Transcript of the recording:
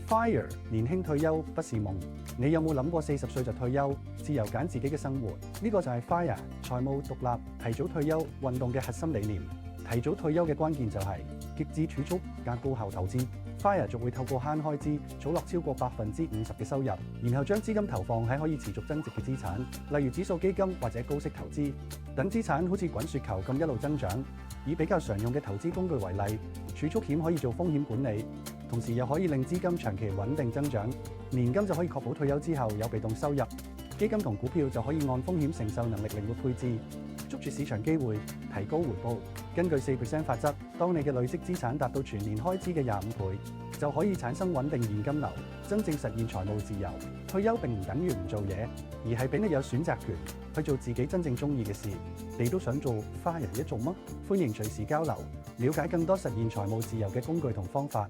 FIRE 年輕退休不是夢，你有冇諗過40歲就退休，自由揀自己嘅生活？呢個就係 FIRE 財務獨立、提早退休運動嘅核心理念。提早退休嘅關鍵就係極致儲蓄加高效投資。FIRE 仲會透過慳開支，儲落超過50%嘅收入，然後將資金投放喺可以持續增值嘅資產，例如指數基金或者高息投資等資產，好似滾雪球咁一路增長。以比較常用嘅投資工具為例，儲蓄險可以做風險管理，同時又可以令資金長期穩定增長。年金就可以確保退休之後有被動收入，基金同股票就可以按風險承受能力靈活配置，捉住市場機會，提高回報。根據4% 法則，當你嘅累積資產達到全年開支嘅25倍，就可以產生穩定現金流，真正實現財務自由。退休並唔等於唔做嘢，而係俾你有選擇權去做自己真正中意嘅事。你都想做FIRE一族嗎？歡迎隨時交流，了解更多實現財務自由嘅工具同方法。